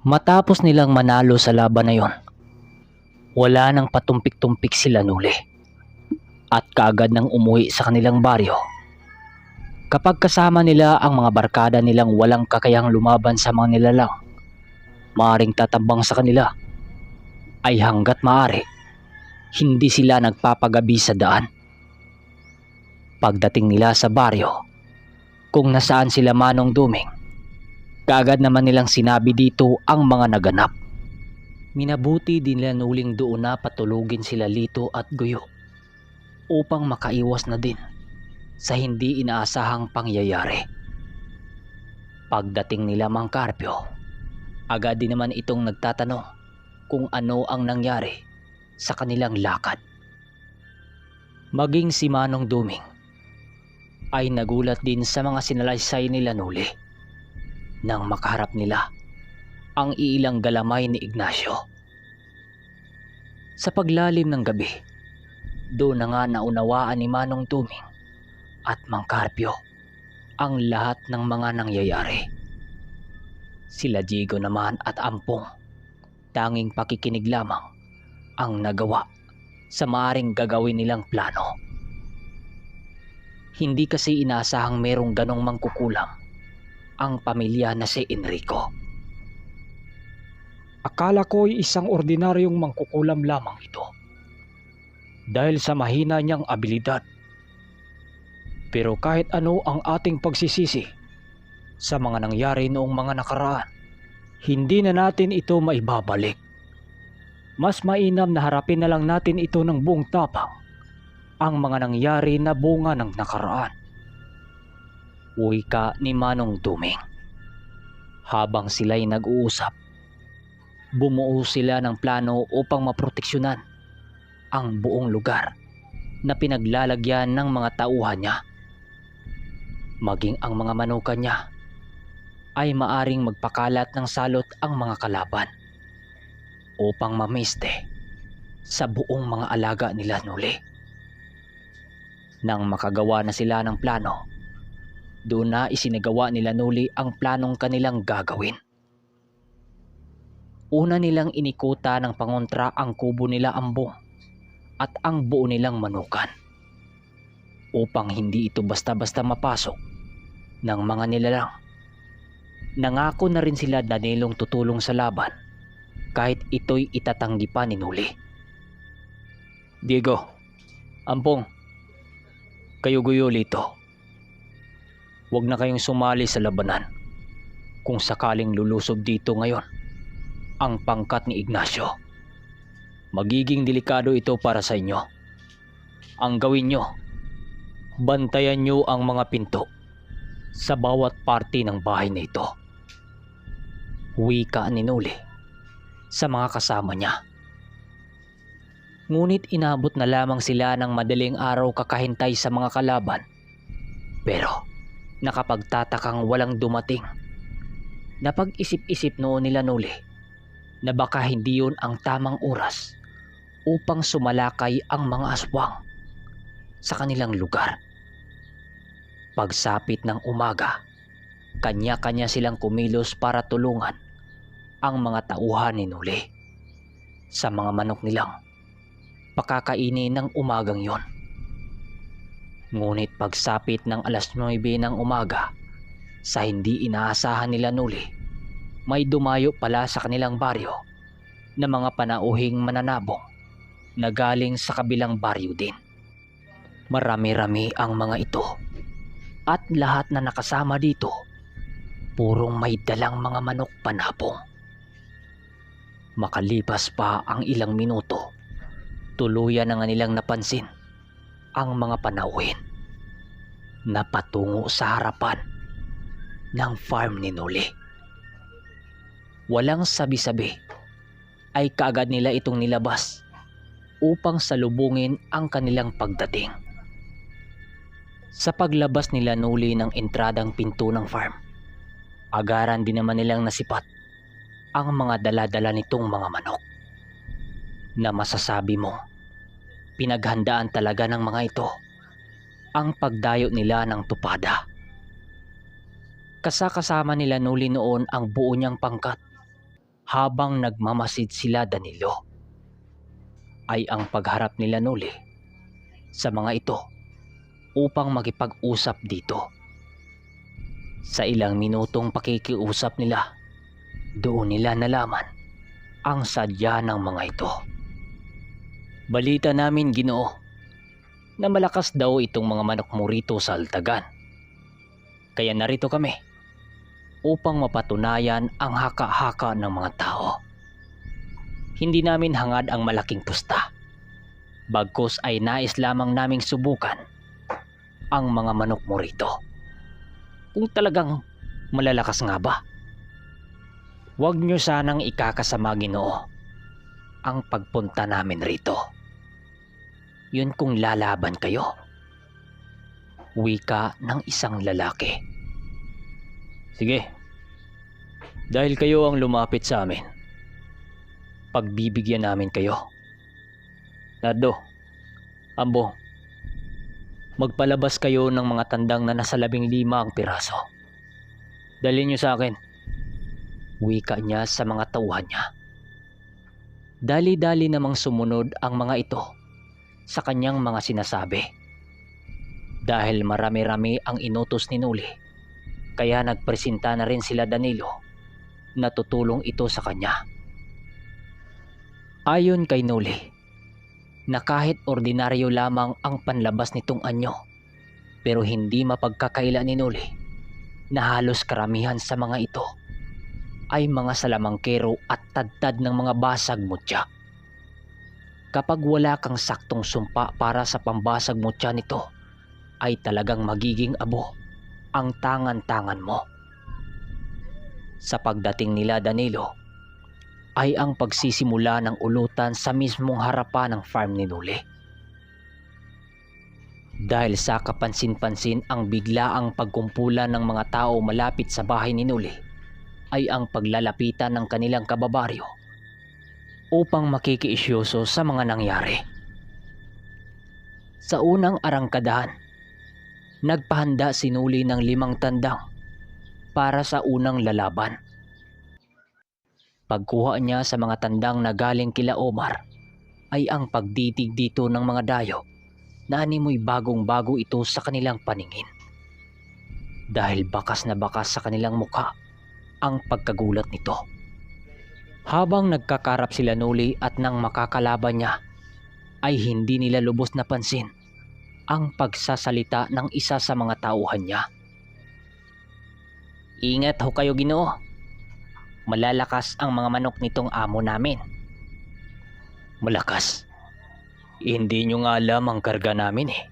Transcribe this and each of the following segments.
Matapos nilang manalo sa laban na yon, wala nang patumpik-tumpik sila Nuli at kaagad nang umuwi sa kanilang baryo. Kapag kasama nila ang mga barkada nilang walang kakayahang lumaban sa mga nilalang, maaring tatambang sa kanila, ay hanggat maaari, hindi sila nagpapagabi sa daan. Pagdating nila sa baryo, kung nasaan sila Manong Duming, kaagad naman nilang sinabi dito ang mga naganap. Minabuti din nila Nuling doon na patulugin sila Lito at Guyo upang makaiwas na din sa hindi inaasahang pangyayari. Pagdating nila Mang Carpio, agad din naman itong nagtatanong kung ano ang nangyari sa kanilang lakad. Maging si Manong Duming ay nagulat din sa mga sinalaysay nila Nuli nang makaharap nila ang iilang galamay ni Ignacio. Sa paglalim ng gabi, doon na nga naunawaan ni Manong Duming at Mang Carpio ang lahat ng mga nangyayari. Sila Diego naman at Ampong, tanging pakikinig lamang ang nagawa sa maaring gagawin nilang plano. Hindi kasi inaasahang merong ganong mangkukulam ang pamilya na si Enrico. Akala ko'y isang ordinaryong mangkukulam lamang ito dahil sa mahina niyang abilidad. Pero kahit ano ang ating pagsisisi sa mga nangyari noong mga nakaraan, hindi na natin ito maibabalik. Mas mainam na harapin na lang natin ito ng buong tapang, ang mga nangyari na bunga ng nakaraan. Wika ni Manong Duming. Habang sila'y nag-uusap, bumuo sila ng plano upang maproteksyonan ang buong lugar na pinaglalagyan ng mga tauhan niya. Maging ang mga manukan niya ay maaring magpakalat ng salot ang mga kalaban upang mamiste sa buong mga alaga nila Nuli. Nang makagawa na sila ng plano, doon na isinagawa nila Nuli ang planong kanilang gagawin. Una nilang inikuta ng pangontra ang kubo nila Ambong at ang buo nilang manukan upang hindi ito basta-basta mapasok ng mga nilalang. Nangako na rin sila Danilong tutulong sa laban kahit ito'y itatanggi pa ni Nuli. Diego, Ampong, kayo Guyo, Lito, huwag na kayong sumali sa labanan kung sakaling lulusob dito ngayon ang pangkat ni Ignacio. Magiging delikado ito para sa inyo. Ang gawin nyo, bantayan nyo ang mga pinto sa bawat parte ng bahay na ito. Wika ni Nuli sa mga kasama niya. Ngunit inabot na lamang sila ng madaling araw kakahintay sa mga kalaban. Pero nakapagtatakang walang dumating. Napag-isip-isip noon nila Nuli na baka hindi yun ang tamang oras upang sumalakay ang mga aswang sa kanilang lugar. Pagsapit ng umaga, kanya-kanya silang kumilos para tulungan ang mga tauhan ni Nuli sa mga manok nilang pakakainin ng umagang yon. Ngunit pagsapit ng alas 9 ng umaga, sa hindi inaasahan nila Nuli, may dumayo pala sa kanilang baryo na mga panauhing mananabong na galing sa kabilang baryo din. Marami-rami ang mga ito at lahat na nakasama dito purong may dalang mga manok panabong. Makalipas pa ang ilang minuto, tuluyan na nga nilang napansin ang mga panauhin na patungo sa harapan ng farm ni Nuli. Walang sabi-sabi ay kaagad nila itong nilabas upang salubungin ang kanilang pagdating. Sa paglabas nila Nuli ng entradang pinto ng farm, agaran din naman nilang nasipat ang mga dala-dala nitong mga manok na masasabi mo pinaghandaan talaga ng mga ito ang pagdayo nila ng tupada. Kasakasama nila Nuli noon ang buo niyang pangkat habang nagmamasid sila Danilo ay ang pagharap nila Noli sa mga ito upang makipag-usap dito. Sa ilang minutong pakikiusap nila, doon nila nalaman ang sadya ng mga ito. Balita namin, Ginoo, na malakas daw itong mga manok mo rito sa Altagan. Kaya narito kami upang mapatunayan ang haka-haka ng mga tao. Hindi namin hangad ang malaking pusta. Bagkus ay nais lamang naming subukan ang mga manok mo rito. Kung talagang malalakas nga ba? Huwag nyo sanang ikakasama, Ginoo, ang pagpunta namin rito. Yun kung lalaban kayo. Wika ng isang lalaki. Sige, dahil kayo ang lumapit sa amin, pagbibigyan namin kayo. Nardo, Ambo, magpalabas kayo ng mga tandang na nasa 15 ang piraso. Dalhin niyo sa akin. Wika niya sa mga tauhan niya. Dali-dali namang sumunod ang mga ito sa kanyang mga sinasabi. Dahil marami-rami ang inutos ni Noli, kaya nagpresenta na rin sila Danilo na tutulong ito sa kanya. Ayon kay Noli, na kahit ordinaryo lamang ang panlabas nitong anyo, pero hindi mapagkakaila ni Noli na halos karamihan sa mga ito ay mga salamangkero at tadtad ng mga basag mutya. Kapag wala kang saktong sumpa para sa pambasag mutya nito, ay talagang magiging abo ang tangan-tangan mo. Sa pagdating nila Danilo, ay ang pagsisimula ng ulutan sa mismong harapan ng farm ni Noli. Dahil sa kapansin-pansin ang biglaang pagkumpulan ng mga tao malapit sa bahay ni Noli, ay ang paglalapitan ng kanilang kababaryo upang makikiisyoso sa mga nangyari. Sa unang arangkadahan, nagpahanda si Noli ng 5 tandang para sa unang lalaban. Pagkuha niya sa mga tandang na galing kila Omar, ay ang pagdidig dito ng mga dayo na animoy bagong-bago ito sa kanilang paningin. Dahil bakas na bakas sa kanilang mukha ang pagkagulat nito. Habang nagkakarap sila Noli at nang makakalaban niya, ay hindi nila lubos na pansin ang pagsasalita ng isa sa mga tauhan niya. Ingat ho kayo, Ginoo. Malalakas ang mga manok nitong amo namin. Malakas? Hindi nyo nga alam ang karga namin eh.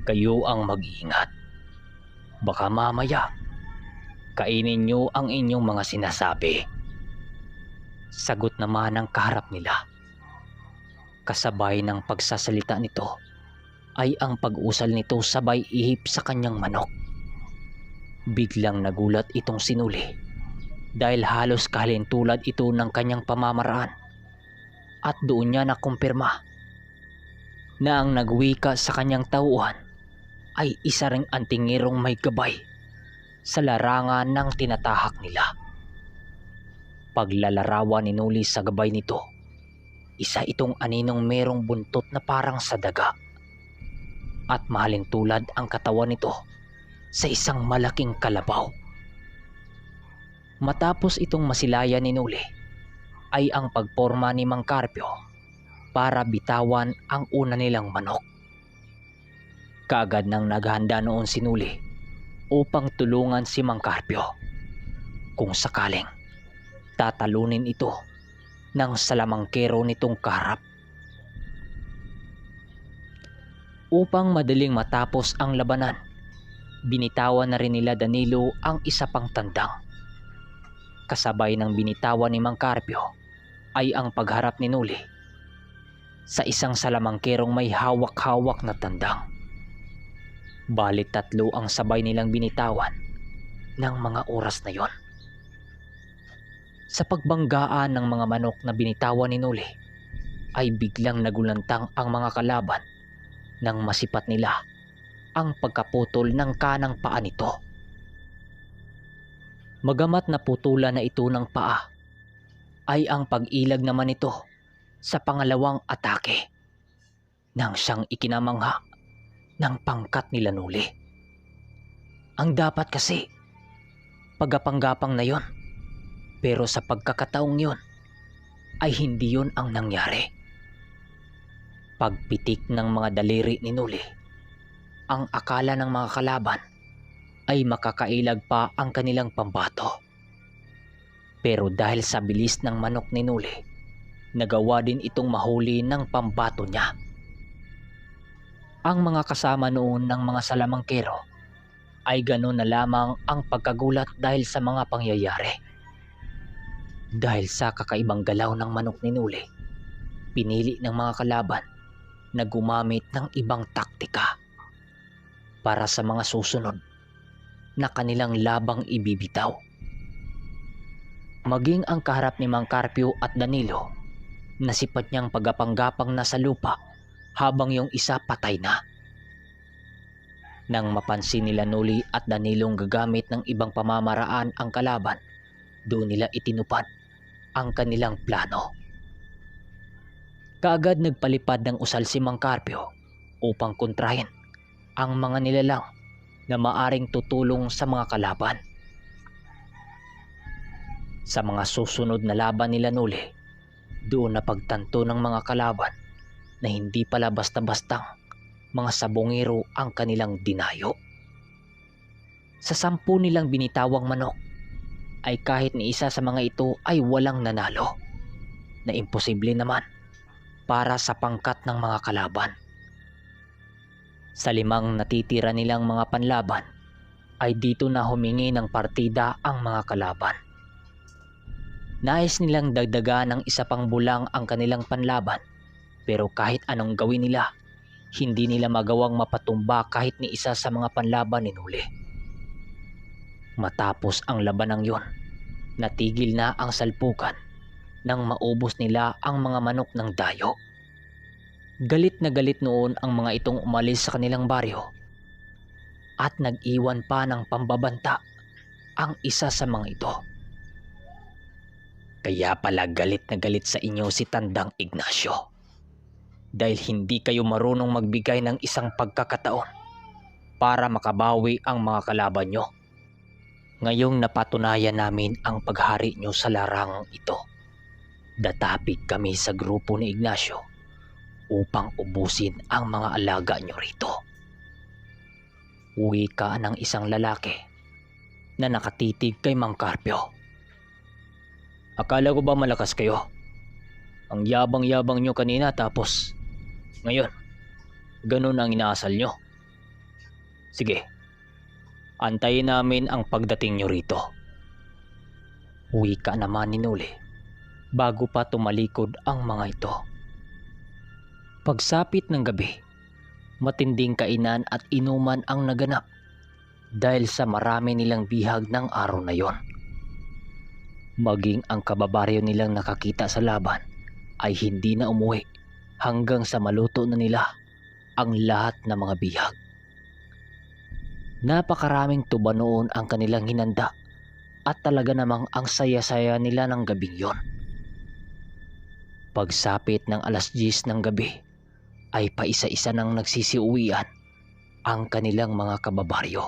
Kayo ang mag-iingat. Baka mamaya, kainin nyo ang inyong mga sinasabi. Sagot naman ng kaharap nila. Kasabay ng pagsasalita nito, ay ang pag-usal nito sabay ihip sa kanyang manok. Biglang nagulat itong si Noli, dahil halos kahalintulad ito ng kanyang pamamaraan, at doon niya nakumpirma na ang nagwika sa kanyang tauhan ay isa ring antingirong may gabay sa larangan ng tinatahak nila. Paglalarawan ni Noli sa gabay nito, isa itong aninong merong buntot na parang sa daga, at mahalintulad ang katawan nito sa isang malaking kalabaw. Matapos itong masilayan ni Noli, ay ang pagporma ni Mang Carpio para bitawan ang una nilang manok. Kaagad nang naghanda noon si Noli upang tulungan si Mang Carpio kung sakaling tatalunin ito ng salamangkero nitong kaharap. Upang madaling matapos ang labanan, binitawan na rin nila Danilo ang isa pang tandang. Kasabay ng binitawan ni Mang Carpio ay ang pagharap ni Noli sa isang salamangkerong may hawak-hawak na tandang. Balit 3 ang sabay nilang binitawan ng mga oras na yon. Sa pagbanggaan ng mga manok na binitawan ni Noli, ay biglang nagulantang ang mga kalaban nang masipat nila ang pagkaputol ng kanang paa nito. Magamat naputulan na ito ng paa, ay ang pag-ilag naman nito sa pangalawang atake nang siyang ikinamangha ng pangkat nila Nuli. Ang dapat kasi, pagapang-gapang na yon, pero sa pagkakataong yon ay hindi yon ang nangyari. Pagpitik ng mga daliri ni Nuli, ang akala ng mga kalaban ay makakailag pa ang kanilang pambato. Pero dahil sa bilis ng manok ni Nuli, nagawa din itong mahuli ng pambato niya. Ang mga kasama noon ng mga salamangkero ay ganoon na lamang ang pagkagulat dahil sa mga pangyayari. Dahil sa kakaibang galaw ng manok ni Nuli, pinili ng mga kalaban na gumamit ng ibang taktika para sa mga susunod na kanilang labang ibibitaw. Maging ang kaharap ni Mang Carpio at Danilo, nasipat niyang pagapang-gapang na sa lupa habang yung isa patay na. Nang mapansin nila Nuli at Danilong gagamit ng ibang pamamaraan ang kalaban, doon nila itinupad ang kanilang plano. Kaagad nagpalipad ng usal si Mang Carpio upang kontrahin ang mga nilalang na maaring tutulong sa mga kalaban. Sa mga susunod na laban nila Nuli, doon napagtanto ng mga kalaban na hindi pala basta-bastang mga sabongero ang kanilang dinayo. Sa 10 nilang binitawang manok, ay kahit ni isa sa mga ito ay walang nanalo, na imposible naman para sa pangkat ng mga kalaban. Sa 5 natitira nilang mga panlaban, ay dito na humingi ng partida ang mga kalaban. Nais nilang dagdagan ng isa pang bulang ang kanilang panlaban, pero kahit anong gawin nila, hindi nila magawang mapatumba kahit ni isa sa mga panlaban ni Nuli. Matapos ang labanang yon, natigil na ang salpukan nang maubos nila ang mga manok ng dayo. Galit na galit noon ang mga itong umalis sa kanilang baryo at nag-iwan pa ng pambabanta ang isa sa mga ito. Kaya pala galit na galit sa inyo si Tandang Ignacio, dahil hindi kayo marunong magbigay ng isang pagkakataon para makabawi ang mga kalaban nyo. Ngayong napatunayan namin ang paghari nyo sa larangang ito, datapig kami sa grupo ni Ignacio upang ubusin ang mga alaga nyo rito. Wika ng isang lalaki na nakatitig kay Mang Carpio. Akala ko ba malakas kayo? Ang yabang-yabang nyo kanina, tapos ngayon, ganun ang inaasal nyo. Sige, antayin namin ang pagdating nyo rito. Wika naman ni Nuli bago pa tumalikod ang mga ito. Pagsapit ng gabi, matinding kainan at inuman ang naganap dahil sa marami nilang bihag ng araw na yon. Maging ang kababaryo nilang nakakita sa laban ay hindi na umuwi hanggang sa maluto na nila ang lahat ng mga bihag. Napakaraming tuba noon ang kanilang hinanda at talaga namang ang saya-saya nila ng gabing yon. Pagsapit ng 10:00 ng gabi ay paisa-isa nang nagsisiuwian ang kanilang mga kababaryo.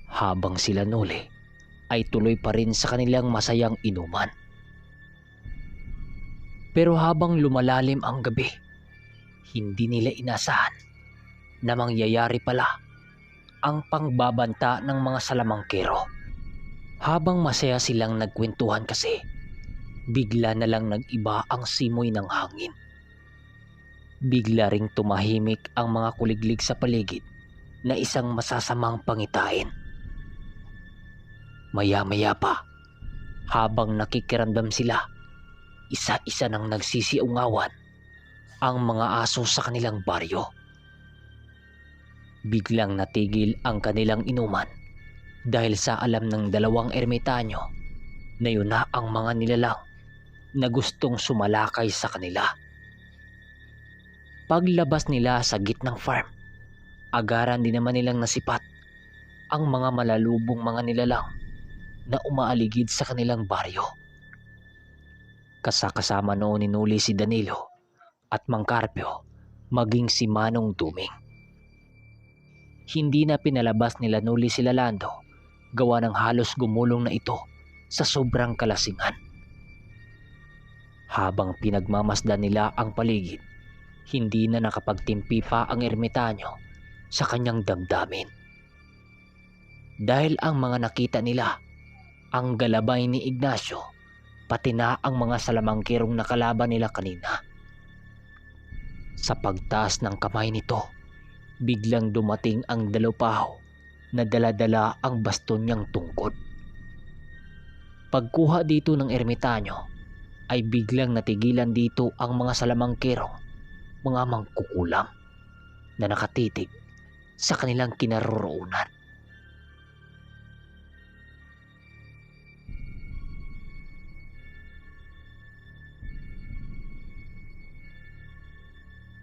Habang sila Nuli ay tuloy pa rin sa kanilang masayang inuman. Pero habang lumalalim ang gabi, hindi nila inasahan na mangyayari pala ang pangbabanta ng mga salamangkero. Habang masaya silang nagkwentuhan kasi, bigla na lang nag-iba ang simoy ng hangin. Bigla ring tumahimik ang mga kuliglig sa paligid na isang masasamang pangitain. Maya-maya pa, habang nakikiramdam sila, isa-isa nang nagsisiungawan ang mga aso sa kanilang baryo. Biglang natigil ang kanilang inuman dahil sa alam ng 2 ermitanyo na yun na ang mga nilalang na gustong sumalakay sa kanila. Paglabas nila sa gitnang farm, agaran din naman nilang nasipat ang mga malalubong mga nilalang na umaaligid sa kanilang baryo. Kasama noon ni Noli si Danilo at Mang Carpio, maging si Manong Duming. Hindi na pinalabas nila Noli si Lando gawa ng halos gumulong na ito sa sobrang kalasingan. Habang pinagmamasdan nila ang paligid, hindi na nakapagtimpi pa ang ermitanyo sa kanyang damdamin. Dahil ang mga nakita nila, ang galabay ni Ignacio, pati na ang mga salamangkirong nakalaban nila kanina. Sa pagtaas ng kamay nito, biglang dumating ang dalapaho na dala-dala ang baston niyang tungkod. Pagkuha dito ng ermitanyo, ay biglang natigilan dito ang mga salamangkirong mga mangkukulam na nakatitig sa kanilang kinaroroonan.